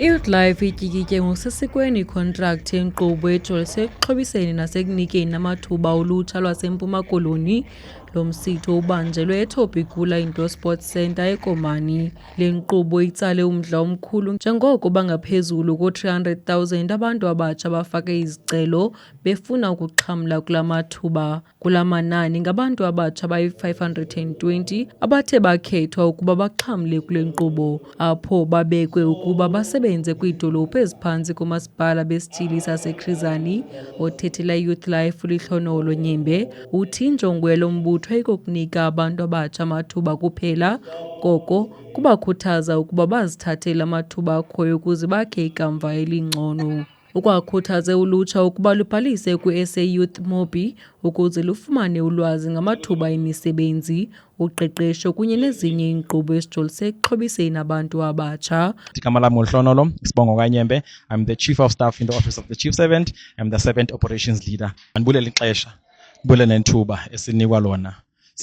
I-Youth Life ityikitye ngokusesikweni ikontract yenkqubo ejolise ekuxhobiseni nasekunikeni amathuba ulutsha lwaseMpuma Koloni. Lo msitho ubanjelwe eThopikula Indoor Sports Centre eKomani. Le nkqubo itsale umdla omkhulu njengoko bangaphezulu ko-300,000 abantu abatsha abafake izicelo befuna ukuxhamla kula mathuba. Kula manani ngabantu abatsha abayi-520 abathe bakhethwa ukuba baxhamle kule nkqubo, apho babekwe ukuba basebenze kwiidolophu eziphantsi komasipala besithili saseChris Hani. Othethela i-Youth Life uLihlonolo Nyembe uthi injongo yalo mbutho ayikokunika abantu abatsha amathuba kuphela, koko kubakhuthaza ukuba bazithathele amathuba akhoyo ukuze bakhe ikamva elingcono. Ukwakhuthaze ulutsha ukuba lubhalise kwi-SA Youth Mobi ukuze lufumane ulwazi ngamathuba emisebenzi, uqeqesho kunye nezinye iinkqubo ezijolise ekuxhobiseni abantu abatsha. Igama lami nguLihlonolo Sibongo Kanyembe. I'm the Chief of Staff in the Office of the Chief Servant. I'm the Servant Operations Leader. Andibulele ixesha, ndibulele nethuba esinikwa lona.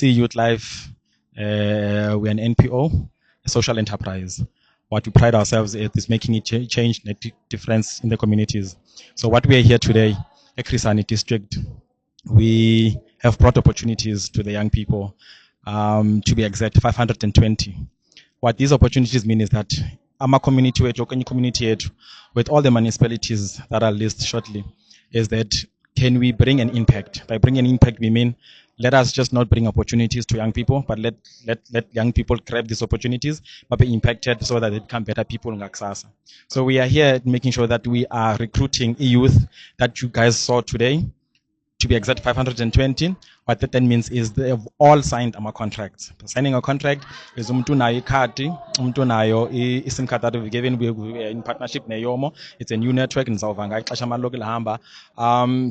Youth Life, we're an NPO, a social enterprise. What we pride ourselves at is making a change and a difference in the communities. So what we are here today at Chris Hani District, we have brought opportunities to the young people, to be exact, 520. What these opportunities mean is that our community, with all the municipalities that are listed shortly, is that can we bring an impact? By bringing an impact, we mean let us just not bring opportunities to young people, but let young people grab these opportunities, but be impacted so that they become better people in Ngaksasa. So we are here making sure that we are recruiting youth that you guys saw today. To be exact, 520. What that then means is they have all signed our contracts. Signing a contract is umuntu nayo ikhadi, umuntu nayo iSIM card that we've given. We're in partnership neYomo. It's a new network in Zawanga,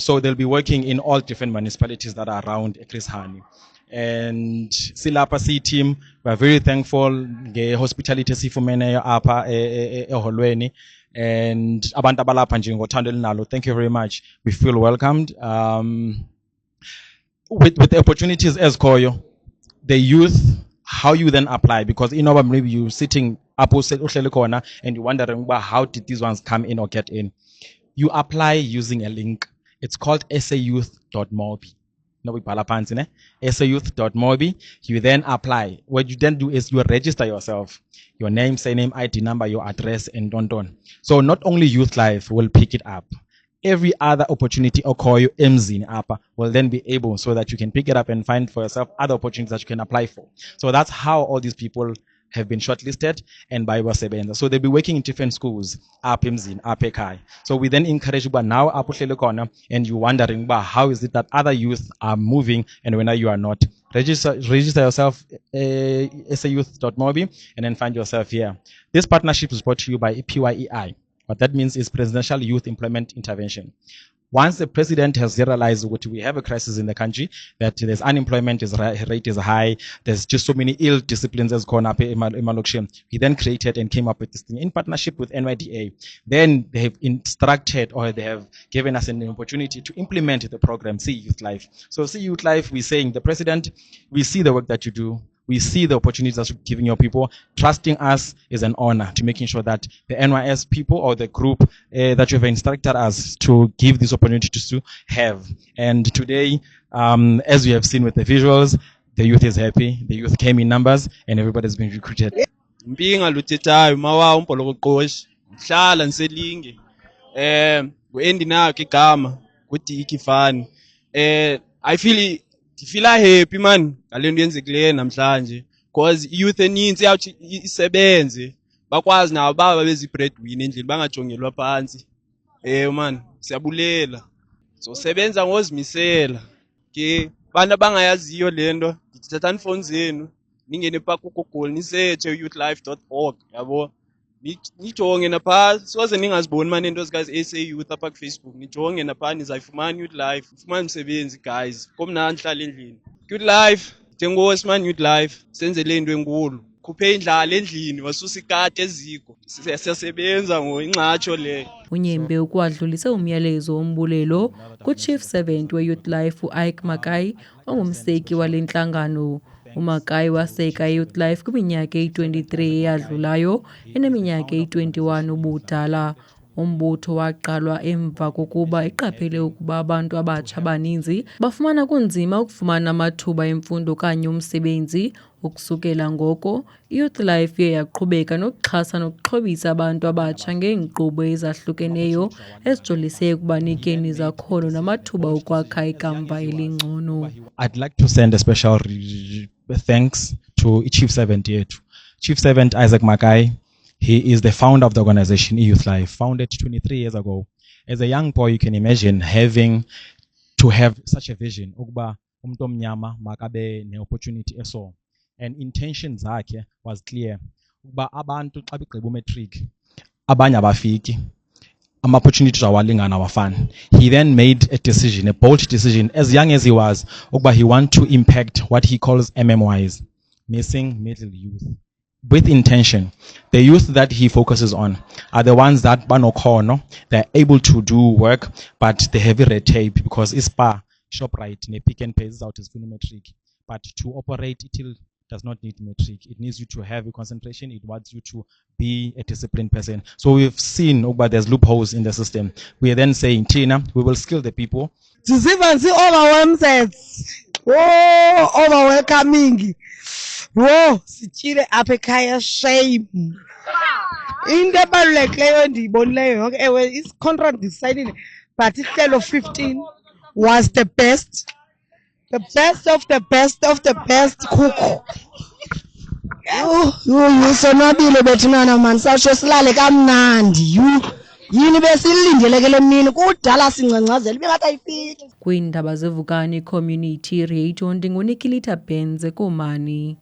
so they'll be working in all different municipalities that are around Chris Hani. And Silapa C team, we're very thankful. The hospitality sifumene apa eholweni. And abantu abalapha nje ngothando elinalo, thank you very much. We feel welcomed. With the opportunities as Koyo, the youth, how you then apply, because maybe you're sitting up and you're wondering, well, how did these ones come in or get in? You apply using a link. It's called sayouth.mobi. sayouth.mobi. You then apply. What you then do is you register yourself, your name, surname, ID number, your address, and don. So not only Youth Life will pick it up, every other opportunity Okoyo Mzini Apa will then be able, so that you can pick it up and find for yourself other opportunities that you can apply for. So that's how all these people have been shortlisted and by Wasebenza. So they'll be working in different schools, Apimzin, Apekai. So we then encourage you, but now Apuhlele, and you're wondering, how is it that other youth are moving and when you are not? Register yourself, sayouth.mobi, and then find yourself here. This partnership is brought to you by PYEI. What that means is Presidential Youth Employment Intervention. Once the president has realized that we have a crisis in the country, that there's unemployment rate is high, there's just so many ill disciplines as gone up in Malokshim, he then created and came up with this thing in partnership with NYDA. Then they have instructed, or they have given us an opportunity to implement the program, See Youth Life. So See Youth Life, we're saying, the president, we see the work that you do. We see the opportunities that you're giving your people. Trusting us is an honor to making sure that the NYS people or the group that you've instructed us to give these opportunities to have. And today, as we have seen with the visuals, the youth is happy. The youth came in numbers and everybody's been recruited. I feel happy man ngalento yenzekileyo namhlanje, because youth eninzi yawuthi isebenze bakwazi nabo baba bezi breadwinner endlini bangajongelwa phansi. Man siyabulela, so sebenza ngozimisela ke bantu abangayaziyo lento, ngithathani phone zenu ningene pha ku Google nisearch youthlife.org, yabo nijonge napha, soze ningaziboni manje into zikazi SA Youth apha ku Facebook, nijonge napha nizayifumana Youth Life, ufumana umsebenzi guys, komnandi hlala endlini. Youth Life, njengosi man, Youth Life senzele into enkulu, khuphe indlala endlini, wasusa ikati eziko, siyasebenza ngoinxatsho le. uNyembe ukwadlulise umyalezo wombulelo ku-Chief Servant we-Youth Life u-Ike Makai ongumseki wale nhlangano. uMakai waseka iYouth Life kwiminyaka eyi-23 eyadlulayo eneminyaka eyi-21 ubudala. Umbutho waqalwa emva kokuba iqaphele ukuba abantu abatsha abaninzi bafumana kunzima ukufumana amathuba emfundo okanye umsebenzi. Ukusukela ngoko, iYouth Life iye yaqhubeka nokuxhasa nokuxhobisa abantu abatsha ngeenkqubo ezahlukeneyo ezijolise ekubanikeni izakhono namathuba okwakha ikamva elingcono. I'd like to send a special thanks to Chief Servant yethu. Chief Servant Isaac Makai. He is the founder of the organization eYouth Life, founded 23 years ago. As a young boy, you can imagine having to have such a vision. Ukuba umuntu omnyama makabe ne opportunity eso. And intention zakhe was clear. Ukuba abantu xa begqiba umatric abanye abafiki. Opportunities awalingana awafani. He then made a decision, a bold decision, as young as he was, ukuba he want to impact what he calls MMYs, missing middle youth. With intention, the youth that he focuses on are the ones that banokhono, they're able to do work, but they have red tape because ISPA, ShopRite, ne Pick and Pay is out as matric. But to operate, it does not need matric. It needs you to have a concentration. It wants you to be a disciplined person. So we've seen, but there's loopholes in the system. We are then saying, Tina, we will skill the people. Overwhelming. Whoa, sitshile apha ekhaya shame. Into ebalulekileyo endiyibonileyo yonke ewe is-contract ndisayinile but ihlelo 15 was the best. The best of the best of the best cook. Yho sonwabile bethunana man sasho silale kamnandi. Yini besilindele ke lemini kudala singcangcazela ibingathi ayifiki. Kwiindaba zevukani community radio ndinguNikilita Benze Komani.